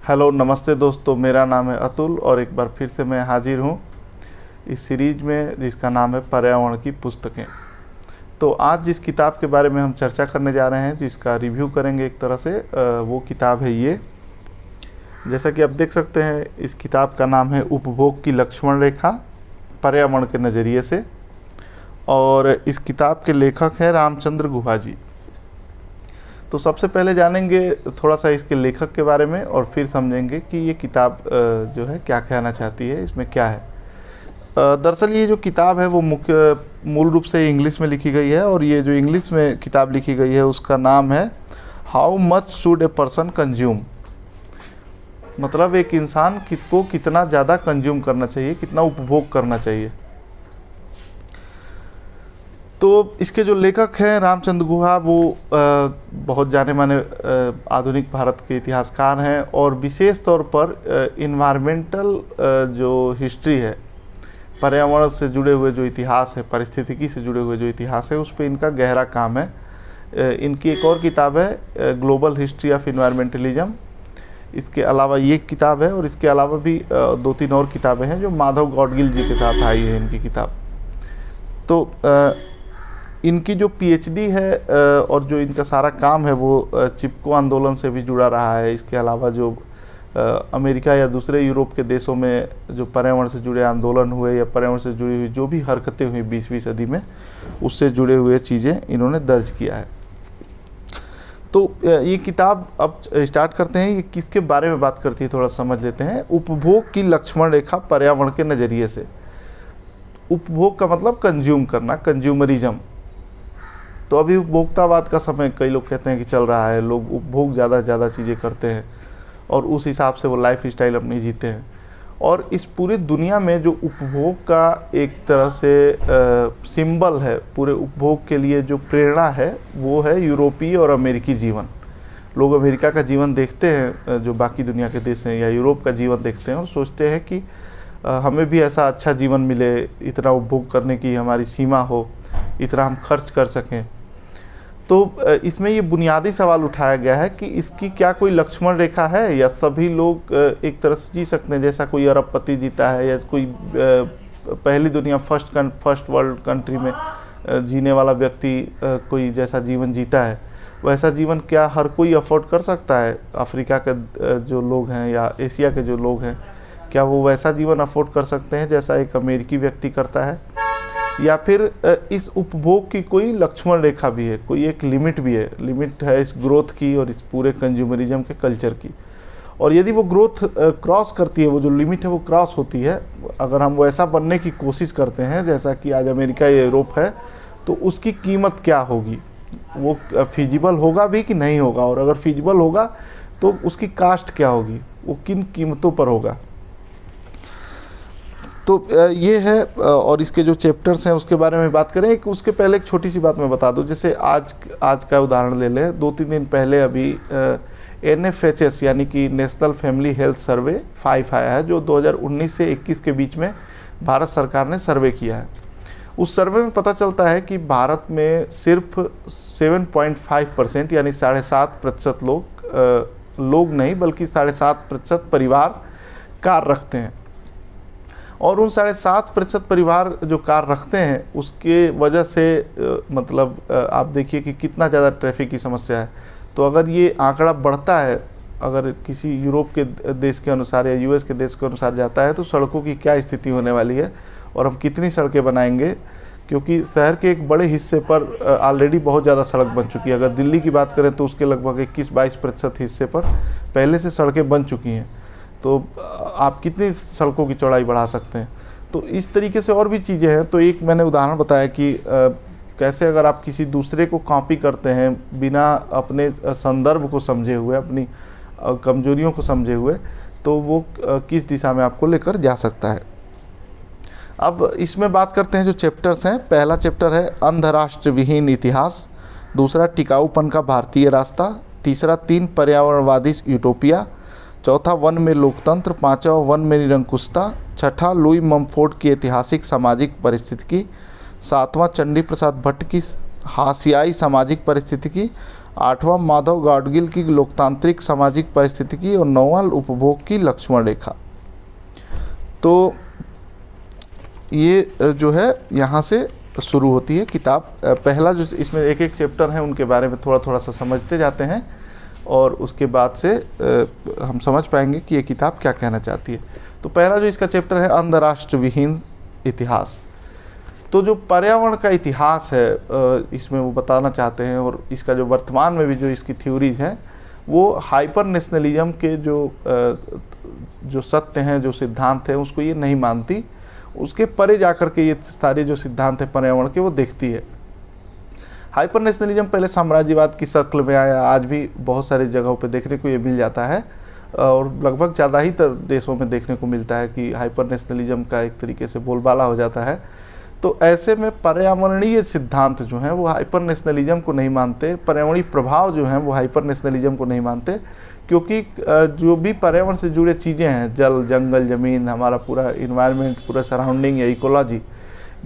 Hello नमस्ते दोस्तों, मेरा नाम है अतुल और एक बार फिर से मैं हाजिर हूँ इस सीरीज में जिसका नाम है पर्यावरण की पुस्तकें। तो आज जिस किताब के बारे में हम चर्चा करने जा रहे हैं, जिसका रिव्यू करेंगे एक तरह से, वो किताब है ये। जैसा कि आप देख सकते हैं, इस किताब का नाम है उपभोग की लक्ष्मण रेखा पर्यावरण के नज़रिए से, और इस किताब के लेखक हैं रामचंद्र गुहा जी। तो सबसे पहले जानेंगे थोड़ा सा इसके लेखक के बारे में और फिर समझेंगे कि ये किताब जो है क्या कहना चाहती है, इसमें क्या है। दरअसल ये जो किताब है वो मूल रूप से इंग्लिश में लिखी गई है, और ये जो इंग्लिश में किताब लिखी गई है उसका नाम है how much should a person consume. मतलब एक इंसान को कितना ज़्यादा कंज्यूम करना चाहिए, कितना उपभोग करना चाहिए। तो इसके जो लेखक हैं रामचंद्र गुहा, वो बहुत जाने माने आधुनिक भारत के इतिहासकार हैं, और विशेष तौर पर इन्वायरमेंटल जो हिस्ट्री है, पर्यावरण से जुड़े हुए जो इतिहास है, पारिस्थितिकी से जुड़े हुए जो इतिहास है, उस पर इनका गहरा काम है। इनकी एक और किताब है ग्लोबल हिस्ट्री ऑफ इन्वायरमेंटलिज्म। इसके अलावा ये किताब है, और इसके अलावा भी 2-3 और किताबें हैं जो माधव गौडगिल जी के साथ आई है इनकी किताब। तो इनकी जो पीएचडी है और जो इनका सारा काम है वो चिपको आंदोलन से भी जुड़ा रहा है। इसके अलावा जो अमेरिका या दूसरे यूरोप के देशों में जो पर्यावरण से जुड़े आंदोलन हुए या पर्यावरण से जुड़ी हुई जो भी हरकतें हुई 20वीं सदी में, उससे जुड़े हुए चीज़ें इन्होंने दर्ज किया है। तो ये किताब अब स्टार्ट करते हैं। ये किसके बारे में बात करती है थोड़ा समझ लेते हैं। उपभोग की लक्ष्मण रेखा पर्यावरण के नज़रिए से। उपभोग का मतलब कंज्यूम करना, कंज्यूमरिज्म। तो अभी उपभोक्तावाद का समय कई लोग कहते हैं कि चल रहा है, लोग उपभोग ज़्यादा से ज़्यादा चीज़ें करते हैं और उस हिसाब से वो लाइफ स्टाइल अपनी जीते हैं। और इस पूरी दुनिया में जो उपभोग का एक तरह से सिंबल है, पूरे उपभोग के लिए जो प्रेरणा है, वो है यूरोपीय और अमेरिकी जीवन। लोग अमेरिका का जीवन देखते हैं, जो बाकी दुनिया के देश हैं, या यूरोप का जीवन देखते हैं और सोचते हैं कि हमें भी ऐसा अच्छा जीवन मिले, इतना उपभोग करने की हमारी सीमा हो, इतना हम खर्च कर सकें। तो इसमें ये बुनियादी सवाल उठाया गया है कि इसकी क्या कोई लक्ष्मण रेखा है, या सभी लोग एक तरह से जी सकते हैं जैसा कोई अरबपति जीता है, या कोई पहली दुनिया फर्स्ट वर्ल्ड कंट्री में जीने वाला व्यक्ति कोई जैसा जीवन जीता है, वैसा जीवन क्या हर कोई अफोर्ड कर सकता है। अफ्रीका के जो लोग हैं या एशिया के जो लोग हैं, क्या वो वैसा जीवन अफोर्ड कर सकते हैं जैसा एक अमेरिकी व्यक्ति करता है, या फिर इस उपभोग की कोई लक्ष्मण रेखा भी है, कोई एक लिमिट भी है। लिमिट है इस ग्रोथ की और इस पूरे कंज्यूमरिज्म के कल्चर की। और यदि वो ग्रोथ क्रॉस करती है, वो जो लिमिट है वो क्रॉस होती है, अगर हम वैसा बनने की कोशिश करते हैं जैसा कि आज अमेरिका या यूरोप है, तो उसकी कीमत क्या होगी, वो फिजिबल होगा भी कि नहीं होगा, और अगर फिजिबल होगा तो उसकी कास्ट क्या होगी, वो किन कीमतों पर होगा। तो ये है, और इसके जो चैप्टर्स हैं उसके बारे में बात करें। उसके पहले एक छोटी सी बात मैं बता दूं। जैसे आज का उदाहरण ले लें। 2-3 दिन पहले अभी NFHS यानी कि नेशनल फैमिली हेल्थ सर्वे 5 आया है, जो 2019 से 21 के बीच में भारत सरकार ने सर्वे किया है। उस सर्वे में पता चलता है कि भारत में सिर्फ 7.5% यानी 7.5% लोग नहीं बल्कि 7.5% परिवार कार रखते हैं। और उन 7.5% परिवार जो कार रखते हैं, उसके वजह से मतलब आप देखिए कि कितना ज़्यादा ट्रैफिक की समस्या है। तो अगर ये आंकड़ा बढ़ता है, अगर किसी यूरोप के देश के अनुसार या US के देश के अनुसार जाता है, तो सड़कों की क्या स्थिति होने वाली है और हम कितनी सड़कें बनाएंगे। क्योंकि शहर के एक बड़े हिस्से पर ऑलरेडी बहुत ज़्यादा सड़क बन चुकी है। अगर दिल्ली की बात करें तो उसके लगभग 21-22% हिस्से पर पहले से सड़कें बन चुकी हैं। तो आप कितनी सड़कों की चौड़ाई बढ़ा सकते हैं। तो इस तरीके से और भी चीज़ें हैं। तो एक मैंने उदाहरण बताया कि कैसे अगर आप किसी दूसरे को कॉपी करते हैं बिना अपने संदर्भ को समझे हुए, अपनी कमजोरियों को समझे हुए, तो वो किस दिशा में आपको लेकर जा सकता है। अब इसमें बात करते हैं जो चैप्टर्स हैं। पहला चैप्टर है अंधराष्ट्र विहीन इतिहास, दूसरा टिकाऊपन का भारतीय रास्ता, तीसरा 3 पर्यावरणवादी यूटोपिया, चौथा वन में लोकतंत्र, पांचवा वन में निरंकुशता, छठा लुई ममफोर्ड की ऐतिहासिक सामाजिक परिस्थितिकी, सातवां चंडी प्रसाद भट्ट की हाशियाई सामाजिक परिस्थितिकी, 8वां माधव गाडगिल की लोकतांत्रिक सामाजिक पारिस्थितिकी और 9वां उपभोग की लक्ष्मण रेखा। तो ये जो है यहाँ से शुरू होती है किताब। पहला जो इसमें एक एक चैप्टर है उनके बारे में थोड़ा थोड़ा सा समझते जाते हैं और उसके बाद से हम समझ पाएंगे कि ये किताब क्या कहना चाहती है। तो पहला जो इसका चैप्टर है अंधराष्ट्र विहीन इतिहास। तो जो पर्यावरण का इतिहास है इसमें वो बताना चाहते हैं, और इसका जो वर्तमान में भी जो इसकी थ्योरीज हैं वो हाइपर नेशनलिज्म के जो सत्य हैं, जो सिद्धांत हैं, उसको ये नहीं मानती। उसके परे जाकर के ये सारे जो सिद्धांत है पर्यावरण के वो देखती है। हाइपर नेशनलिज्म पहले साम्राज्यवाद की शक्ल में आया, आज भी बहुत सारी जगहों पे देखने को ये मिल जाता है और लगभग ज़्यादा ही देशों में देखने को मिलता है कि हाइपर नेशनलिज्म का एक तरीके से बोलबाला हो जाता है। तो ऐसे में पर्यावरणीय सिद्धांत जो हैं वो हाइपर नेशनलिज्म को नहीं मानते, पर्यावरणीय प्रभाव जो हैं वो हाइपर नेशनलिज्म को नहीं मानते, क्योंकि जो भी पर्यावरण से जुड़े चीज़ें हैं, जल, जंगल, ज़मीन, हमारा पूरा इन्वायरमेंट, पूरा सराउंडिंग या इकोलॉजी,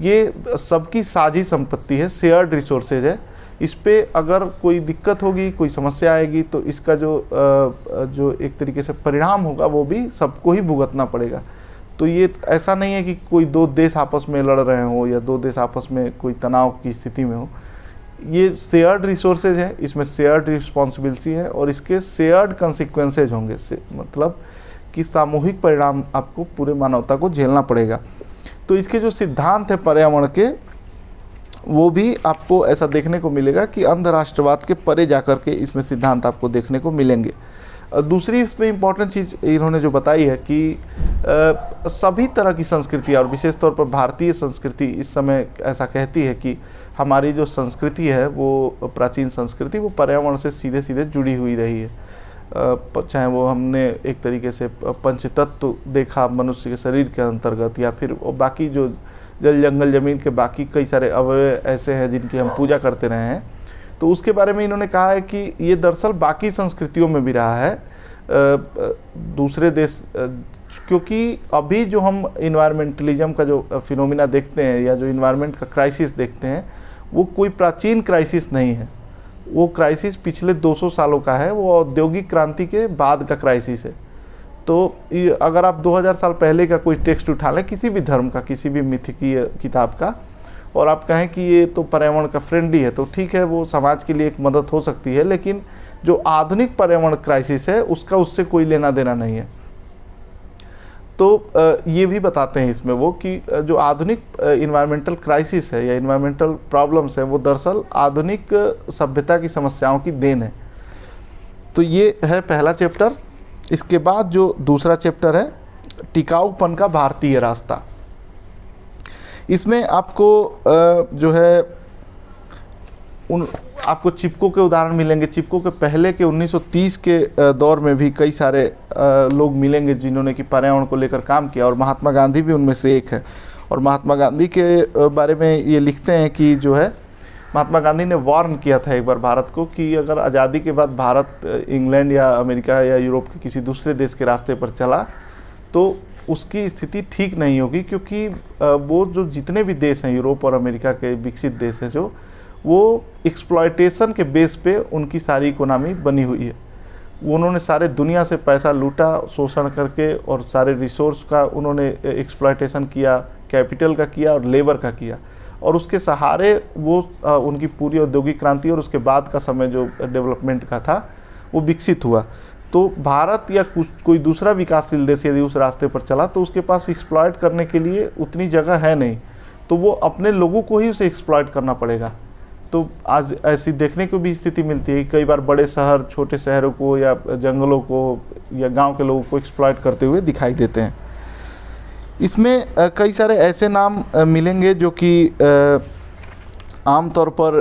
ये सबकी साझी संपत्ति है, शेयर्ड रिसोर्सेज है। इस पे अगर कोई दिक्कत होगी, कोई समस्या आएगी तो इसका जो एक तरीके से परिणाम होगा वो भी सबको ही भुगतना पड़ेगा। तो ये ऐसा नहीं है कि कोई दो देश आपस में लड़ रहे हो या दो देश आपस में कोई तनाव की स्थिति में हो। ये शेयर्ड रिसोर्सेज हैं, इसमें शेयर्ड रिस्पॉन्सिबिलिटी है और इसके शेयर्ड कंसिक्वेंसेज होंगे, मतलब कि सामूहिक परिणाम आपको पूरे मानवता को झेलना पड़ेगा। तो इसके जो सिद्धांत है पर्यावरण के वो भी आपको ऐसा देखने को मिलेगा कि अंधराष्ट्रवाद के परे जाकर के इसमें सिद्धांत आपको देखने को मिलेंगे। दूसरी इसमें इम्पॉर्टेंट चीज़ इन्होंने जो बताई है कि सभी तरह की संस्कृतियाँ और विशेष तौर पर भारतीय संस्कृति इस समय ऐसा कहती है कि हमारी जो संस्कृति है वो प्राचीन संस्कृति वो पर्यावरण से सीधे सीधे जुड़ी हुई रही है। चाहे वो हमने एक तरीके से पंचतत्व देखा मनुष्य के शरीर के अंतर्गत, या फिर बाकी जो जल, जंगल, ज़मीन के बाकी कई सारे अवयव ऐसे हैं जिनकी हम पूजा करते रहे हैं। तो उसके बारे में इन्होंने कहा है कि ये दरअसल बाकी संस्कृतियों में भी रहा है, दूसरे देश, क्योंकि अभी जो हम इन्वायरमेंटलिज्म का जो फिनोमिना देखते हैं या जो इन्वायरमेंट का क्राइसिस देखते हैं वो कोई प्राचीन क्राइसिस नहीं है, वो क्राइसिस पिछले 200 सालों का है, वो औद्योगिक क्रांति के बाद का क्राइसिस है। तो अगर आप 2000 साल पहले का कोई टेक्स्ट उठा लें किसी भी धर्म का, किसी भी मिथिकीय किताब का, और आप कहें कि ये तो पर्यावरण का फ्रेंडली है, तो ठीक है, वो समाज के लिए एक मदद हो सकती है, लेकिन जो आधुनिक पर्यावरण क्राइसिस है उसका उससे कोई लेना देना नहीं है। तो ये भी बताते हैं इसमें वो कि जो आधुनिक इन्वायरमेंटल क्राइसिस है या इन्वायरमेंटल प्रॉब्लम्स है वो दरअसल आधुनिक सभ्यता की समस्याओं की देन है। तो ये है पहला चैप्टर। इसके बाद जो दूसरा चैप्टर है टिकाऊपन का भारतीय रास्ता। इसमें आपको जो है आपको चिपको के उदाहरण मिलेंगे। चिपको के पहले के 1930 के दौर में भी कई सारे लोग मिलेंगे जिन्होंने कि पर्यावरण को लेकर काम किया, और महात्मा गांधी भी उनमें से एक है। और महात्मा गांधी के बारे में ये लिखते हैं कि जो है महात्मा गांधी ने वार्न किया था एक बार भारत को कि अगर आज़ादी के बाद भारत इंग्लैंड या अमेरिका या यूरोप के किसी दूसरे देश के रास्ते पर चला तो उसकी स्थिति ठीक नहीं होगी, क्योंकि वो जो जितने भी देश हैं यूरोप और अमेरिका के विकसित देश हैं जो वो एक्सप्लॉयटेशन के बेस पे उनकी सारी इकोनॉमी बनी हुई है। उन्होंने सारे दुनिया से पैसा लूटा शोषण करके, और सारे रिसोर्स का उन्होंने एक्सप्लॉयटेशन किया, कैपिटल का किया और लेबर का किया, और उसके सहारे वो उनकी पूरी औद्योगिक क्रांति और उसके बाद का समय जो डेवलपमेंट का था वो विकसित हुआ। तो भारत या कोई दूसरा विकासशील देश यदि उस रास्ते पर चला तो उसके पास एक्सप्लॉयट करने के लिए उतनी जगह है नहीं, तो वो अपने लोगों को ही उसे एक्सप्लॉयट करना पड़ेगा। तो आज ऐसी देखने को भी स्थिति मिलती है कि कई बार बड़े शहर छोटे शहरों को या जंगलों को या गांव के लोगों को एक्सप्लॉयट करते हुए दिखाई देते हैं। इसमें कई सारे ऐसे नाम मिलेंगे जो कि आमतौर पर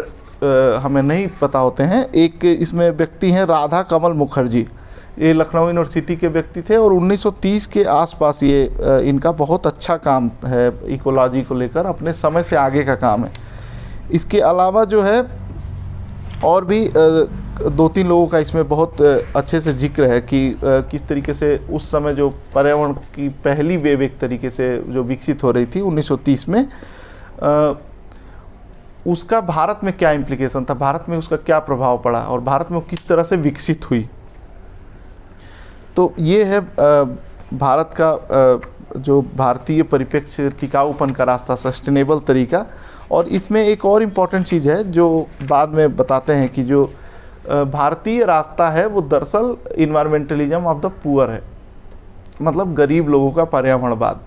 हमें नहीं पता होते हैं। एक इसमें व्यक्ति हैं राधा कमल मुखर्जी, ये लखनऊ यूनिवर्सिटी के व्यक्ति थे और 1930 के आसपास ये इनका बहुत अच्छा काम है इकोलॉजी को लेकर, अपने समय से आगे का काम है। इसके अलावा जो है और भी 2-3 लोगों का इसमें बहुत अच्छे से जिक्र है कि किस तरीके से उस समय जो पर्यावरण की पहली वेव एक तरीके से जो विकसित हो रही थी 1930 में, उसका भारत में क्या इम्प्लीकेशन था, भारत में उसका क्या प्रभाव पड़ा और भारत में वो किस तरह से विकसित हुई। तो ये है भारत का जो भारतीय परिप्रेक्ष्य टिकाऊपन का रास्ता, सस्टेनेबल तरीका। और इसमें एक और इम्पॉर्टेंट चीज़ है जो बाद में बताते हैं कि जो भारतीय रास्ता है वो दरअसल इन्वायरमेंटलिज्म ऑफ द पुअर है, मतलब गरीब लोगों का पर्यावरणवाद।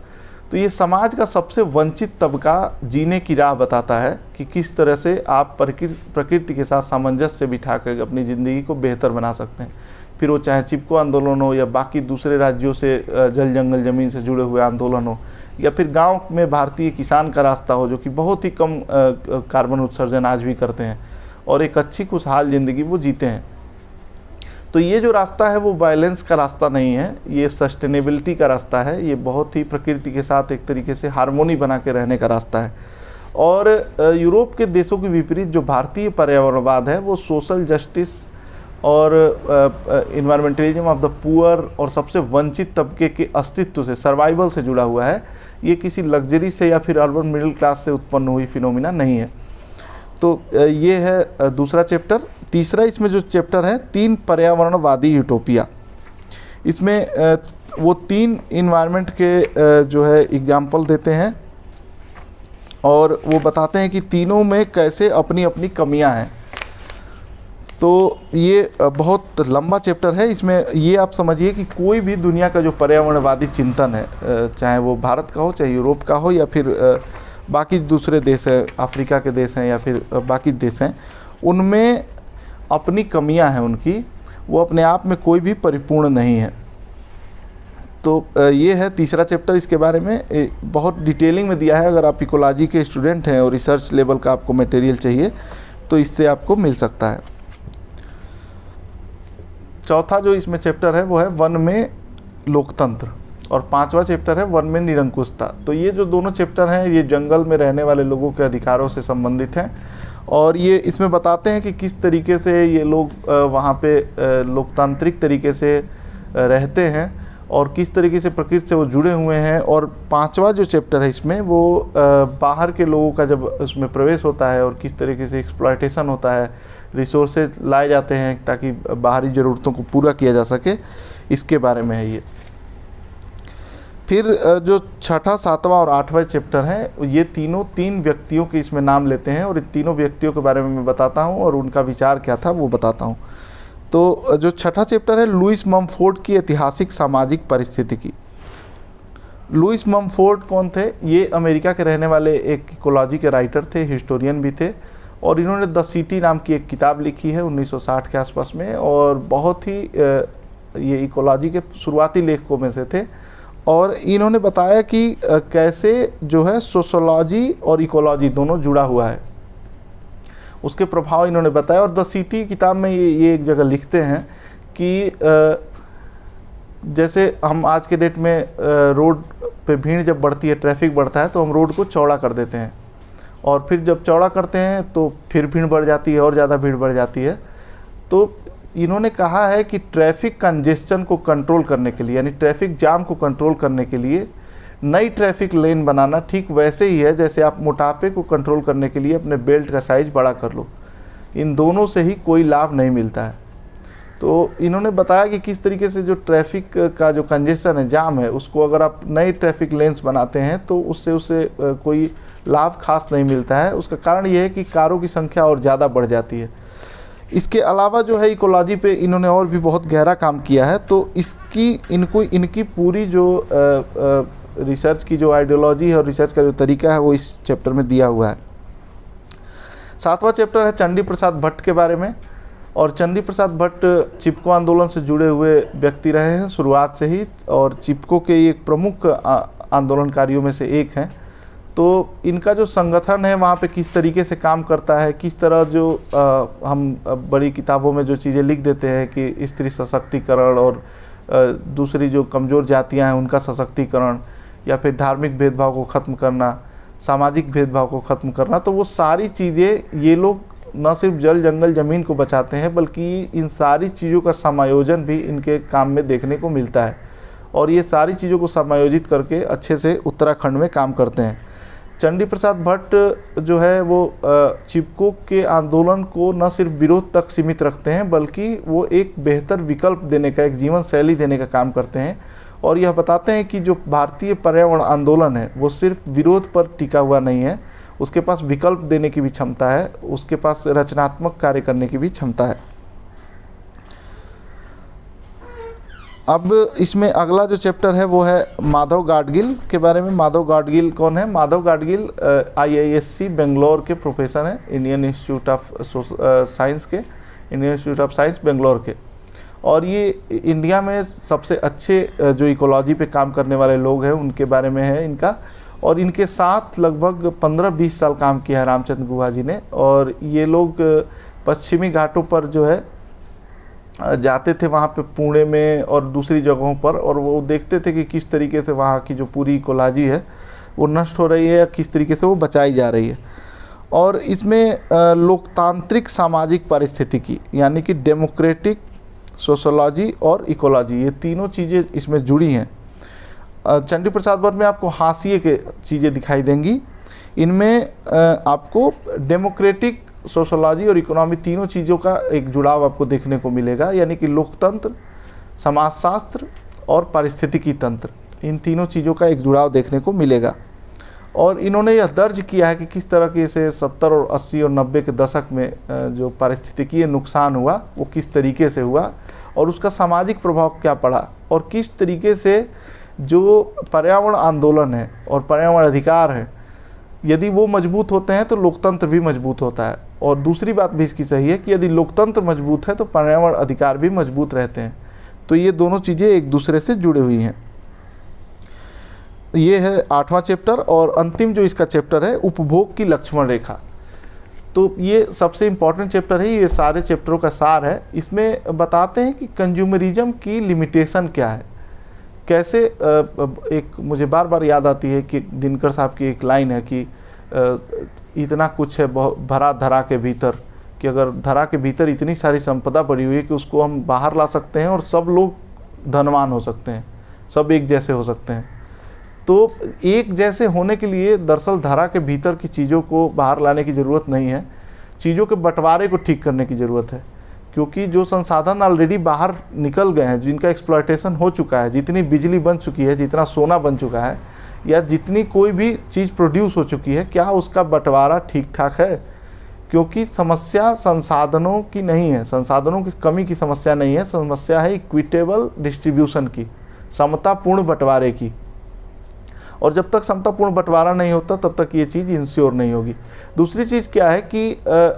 तो ये समाज का सबसे वंचित तबका जीने की राह बताता है कि किस तरह से आप प्रकृति के साथ सामंजस्य बिठा कर अपनी ज़िंदगी को बेहतर बना सकते हैं। फिर वो चाहे चिपको आंदोलन हो या बाकी दूसरे राज्यों से जल जंगल ज़मीन से जुड़े हुए आंदोलन हो, या फिर गांव में भारतीय किसान का रास्ता हो जो कि बहुत ही कम कार्बन उत्सर्जन आज भी करते हैं और एक अच्छी खुशहाल ज़िंदगी वो जीते हैं। तो ये जो रास्ता है वो वायलेंस का रास्ता नहीं है, ये सस्टेनेबिलिटी का रास्ता है, ये बहुत ही प्रकृति के साथ एक तरीके से हार्मोनी बना के रहने का रास्ता है। और यूरोप के देशों के विपरीत जो भारतीय पर्यावरणवाद है वो सोशल जस्टिस और इन्वायरमेंटलिज्म ऑफ द पुअर और सबसे वंचित तबके के अस्तित्व से, सर्वाइवल से जुड़ा हुआ है। ये किसी लग्जरी से या फिर अर्बन मिडिल क्लास से उत्पन्न हुई फिनोमिना नहीं है। तो ये है दूसरा चैप्टर। तीसरा इसमें जो चैप्टर है 3 पर्यावरणवादी यूटोपिया। इसमें वो 3 इन्वायरमेंट के जो है एग्जाम्पल देते हैं और वो बताते हैं कि तीनों में कैसे अपनी अपनी कमियां हैं। तो ये बहुत लंबा चैप्टर है। इसमें ये आप समझिए कि कोई भी दुनिया का जो पर्यावरणवादी चिंतन है, चाहे वो भारत का हो, चाहे यूरोप का हो, या फिर बाकी दूसरे देश हैं, अफ्रीका के देश हैं या फिर बाकी देश हैं, उनमें अपनी कमियां हैं उनकी, वो अपने आप में कोई भी परिपूर्ण नहीं है। तो ये है तीसरा चैप्टर। इसके बारे में बहुत डिटेलिंग में दिया है। अगर आप इकोलॉजी के स्टूडेंट हैं और रिसर्च लेवल का आपको मटेरियल चाहिए तो इससे आपको मिल सकता है। चौथा जो इसमें चैप्टर है वो है वन में लोकतंत्र, और 5वां चैप्टर है वन में निरंकुशता। तो ये जो दोनों चैप्टर हैं ये जंगल में रहने वाले लोगों के अधिकारों से संबंधित हैं और ये इसमें बताते हैं कि किस तरीके से ये लोग वहाँ पे लोकतांत्रिक तरीके से रहते हैं और किस तरीके से प्रकृति से वो जुड़े हुए हैं। और 5वां जो चैप्टर है इसमें वो बाहर के लोगों का जब उसमें प्रवेश होता है और किस तरीके से एक्सप्लॉयटेशन होता है, रिसोर्सेज लाए जाते हैं ताकि बाहरी ज़रूरतों को पूरा किया जा सके, इसके बारे में है ये। फिर जो छठा, 7वां और 8वां चैप्टर है ये तीनों 3 व्यक्तियों के इसमें नाम लेते हैं और इन तीनों व्यक्तियों के बारे में मैं बताता हूँ और उनका विचार क्या था वो बताता हूँ। तो जो छठा चैप्टर है लुईस ममफोर्ड की ऐतिहासिक सामाजिक परिस्थितिकी। लुईस ममफोर्ड कौन थे? ये अमेरिका के रहने वाले एक इकोलॉजी के राइटर थे, हिस्टोरियन भी थे और इन्होंने द सिटी नाम की एक किताब लिखी है 1960 के आसपास में और बहुत ही ये इकोलॉजी के शुरुआती लेखकों में से थे। और इन्होंने बताया कि कैसे जो है सोशोलॉजी और इकोलॉजी दोनों जुड़ा हुआ है, उसके प्रभाव इन्होंने बताया। और द सिटी किताब में ये एक जगह लिखते हैं कि जैसे हम आज के डेट में रोड पे भीड़ जब बढ़ती है, ट्रैफिक बढ़ता है, तो हम रोड को चौड़ा कर देते हैं और फिर जब चौड़ा करते हैं तो फिर भीड़ बढ़ जाती है और ज़्यादा भीड़ बढ़ जाती है। तो इन्होंने कहा है कि ट्रैफिक कंजेस्शन को कंट्रोल करने के लिए, यानी ट्रैफिक जाम को कंट्रोल करने के लिए नई ट्रैफिक लेन बनाना ठीक वैसे ही है जैसे आप मोटापे को कंट्रोल करने के लिए अपने बेल्ट का साइज़ बड़ा कर लो। इन दोनों से ही कोई लाभ नहीं मिलता है। तो इन्होंने बताया कि किस तरीके से जो ट्रैफिक का जो कंजेशन है, जाम है, उसको अगर आप नई ट्रैफिक लेन्स बनाते हैं तो उससे कोई लाभ खास नहीं मिलता है। उसका कारण ये है कि कारों की संख्या और ज़्यादा बढ़ जाती है। इसके अलावा जो है इकोलॉजी पे इन्होंने और भी बहुत गहरा काम किया है। तो इनकी पूरी जो रिसर्च की जो आइडियोलॉजी है और रिसर्च का जो तरीका है वो इस चैप्टर में दिया हुआ है। 7वां चैप्टर है चंडी प्रसाद भट्ट के बारे में। और चंडी प्रसाद भट्ट चिपको आंदोलन से जुड़े हुए व्यक्ति रहे हैं शुरुआत से ही और चिपको के एक प्रमुख आंदोलनकारियों में से एक हैं। तो इनका जो संगठन है वहाँ पे किस तरीके से काम करता है, किस तरह जो हम बड़ी किताबों में जो चीज़ें लिख देते हैं कि स्त्री सशक्तिकरण और दूसरी जो कमज़ोर जातियाँ हैं उनका सशक्तिकरण या फिर धार्मिक भेदभाव को ख़त्म करना, सामाजिक भेदभाव को ख़त्म करना, तो वो सारी चीज़ें ये लोग न सिर्फ जल जंगल ज़मीन को बचाते हैं बल्कि इन सारी चीज़ों का समायोजन भी इनके काम में देखने को मिलता है और ये सारी चीज़ों को समायोजित करके अच्छे से उत्तराखंड में काम करते हैं। चंडी प्रसाद भट्ट जो है वो चिपको के आंदोलन को न सिर्फ विरोध तक सीमित रखते हैं, बल्कि वो एक बेहतर विकल्प देने का, एक जीवन शैली देने का काम करते हैं। और यह बताते हैं कि जो भारतीय पर्यावरण आंदोलन है वो सिर्फ विरोध पर टिका हुआ नहीं है, उसके पास विकल्प देने की भी क्षमता है, उसके पास रचनात्मक कार्य करने की भी क्षमता है। अब इसमें अगला जो चैप्टर है वो है माधव गाडगिल के बारे में। माधव गाडगिल कौन है? माधव गाडगिल IISc बेंगलोर के प्रोफेसर हैं, इंडियन इंस्टीट्यूट ऑफ साइंस के, Indian institute of science Bangalore के। और ये इंडिया में सबसे अच्छे जो इकोलॉजी पे काम करने वाले लोग हैं उनके बारे में है इनका। और इनके साथ लगभग 15-20 साल काम किया है रामचंद्र गुहा जी ने। और ये लोग पश्चिमी घाटों पर जो है जाते थे, वहाँ पे पुणे में और दूसरी जगहों पर, और वो देखते थे कि किस तरीके से वहाँ की जो पूरी इकोलॉजी है वो नष्ट हो रही है या किस तरीके से वो बचाई जा रही है। और इसमें लोकतांत्रिक सामाजिक पारिस्थितिकी यानी कि डेमोक्रेटिक सोशोलॉजी और इकोलॉजी, ये तीनों चीज़ें इसमें जुड़ी हैं। चंडी प्रसाद भट्ट में आपको हाशिए के चीज़ें दिखाई देंगी, इनमें आपको डेमोक्रेटिक सोशोलॉजी और इकोनॉमी तीनों चीज़ों का एक जुड़ाव आपको देखने को मिलेगा, यानी कि लोकतंत्र, समाजशास्त्र और पारिस्थितिकी तंत्र, इन तीनों चीज़ों का एक जुड़ाव देखने को मिलेगा। और इन्होंने यह दर्ज किया है कि किस तरह के से 70 और 80 और 90 के दशक में जो पारिस्थितिकीय नुकसान हुआ वो किस तरीके से हुआ और उसका सामाजिक प्रभाव क्या पड़ा, और किस तरीके से जो पर्यावरण आंदोलन है और पर्यावरण अधिकार है, यदि वो मजबूत होते हैं तो लोकतंत्र भी मजबूत होता है। और दूसरी बात भी इसकी सही है कि यदि लोकतंत्र मजबूत है तो पर्यावरण अधिकार भी मजबूत रहते हैं। तो ये दोनों चीज़ें एक दूसरे से जुड़ी हुई हैं। ये है 8वां चैप्टर। और अंतिम जो इसका चैप्टर है उपभोग की लक्ष्मण रेखा, तो ये सबसे इम्पॉर्टेंट चैप्टर है, ये सारे चैप्टरों का सार है। इसमें बताते हैं कि कंज्यूमरिज्म की लिमिटेशन क्या है, कैसे एक मुझे बार बार याद आती है कि दिनकर साहब की एक लाइन है कि इतना कुछ है भरा धरा के भीतर, कि अगर धरा के भीतर इतनी सारी संपदा पड़ी हुई है कि उसको हम बाहर ला सकते हैं और सब लोग धनवान हो सकते हैं, सब एक जैसे हो सकते हैं। तो एक जैसे होने के लिए दरअसल धरा के भीतर की चीज़ों को बाहर लाने की ज़रूरत नहीं है, चीज़ों के बंटवारे को ठीक करने की ज़रूरत है। क्योंकि जो संसाधन ऑलरेडी बाहर निकल गए हैं, जिनका एक्सप्लॉयटेशन हो चुका है, जितनी बिजली बन चुकी है, जितना सोना बन चुका है, या जितनी कोई भी चीज़ प्रोड्यूस हो चुकी है, क्या उसका बंटवारा ठीक ठाक है? क्योंकि समस्या संसाधनों की नहीं है, संसाधनों की कमी की समस्या नहीं है, समस्या है इक्विटेबल डिस्ट्रीब्यूशन की, समतापूर्ण बंटवारे की। और जब तक समतापूर्ण बंटवारा नहीं होता तब तक ये चीज़ इंश्योर नहीं होगी। दूसरी चीज़ क्या है कि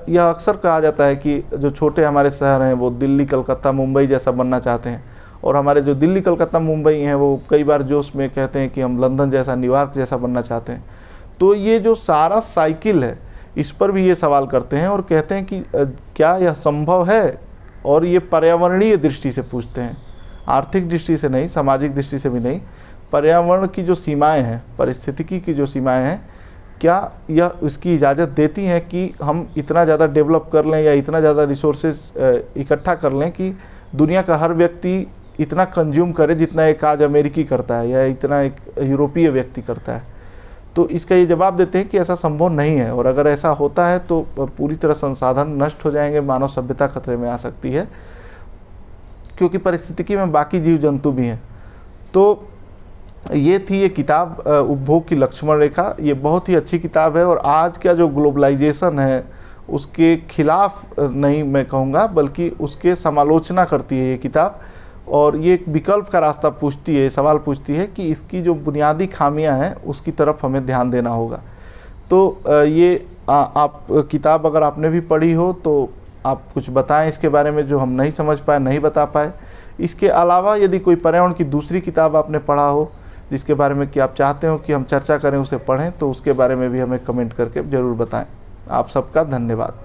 यह अक्सर कहा जाता है कि जो छोटे हमारे शहर हैं वो दिल्ली, कलकत्ता, मुंबई जैसा बनना चाहते हैं, और हमारे जो दिल्ली, कलकत्ता, मुंबई हैं वो कई बार जोश में कहते हैं कि हम लंदन जैसा, न्यूयॉर्क जैसा बनना चाहते हैं। तो ये जो सारा साइकिल है इस पर भी ये सवाल करते हैं और कहते हैं कि क्या यह संभव है? और ये पर्यावरणीय दृष्टि से पूछते हैं, आर्थिक दृष्टि से नहीं, सामाजिक दृष्टि से भी नहीं। पर्यावरण की जो सीमाएं हैं, पारिस्थितिकी की जो सीमाएं हैं, क्या यह उसकी इजाज़त देती हैं कि हम इतना ज़्यादा डेवलप कर लें या इतना ज़्यादा रिसोर्सेज इकट्ठा कर लें कि दुनिया का हर व्यक्ति इतना कंज्यूम करे जितना एक आज अमेरिकी करता है या इतना एक यूरोपीय व्यक्ति करता है? तो इसका ये जवाब देते हैं कि ऐसा संभव नहीं है। और अगर ऐसा होता है तो पूरी तरह संसाधन नष्ट हो जाएंगे, मानव सभ्यता खतरे में आ सकती है, क्योंकि पारिस्थितिकी में बाकी जीव जंतु भी हैं। तो ये थी ये किताब उपभोग की लक्ष्मण रेखा। ये बहुत ही अच्छी किताब है और आज का जो ग्लोबलाइजेशन है उसके खिलाफ नहीं मैं कहूँगा, बल्कि उसके समालोचना करती है ये किताब। और ये एक विकल्प का रास्ता पूछती है, सवाल पूछती है कि इसकी जो बुनियादी खामियां हैं उसकी तरफ हमें ध्यान देना होगा। तो ये आप किताब अगर आपने भी पढ़ी हो तो आप कुछ बताएं इसके बारे में जो हम नहीं समझ पाए, नहीं बता पाए। इसके अलावा यदि कोई पर्यावरण की दूसरी किताब आपने पढ़ा हो जिसके बारे में कि आप चाहते हो कि हम चर्चा करें, उसे पढ़ें, तो उसके बारे में भी हमें कमेंट करके ज़रूर बताएं। आप सबका धन्यवाद।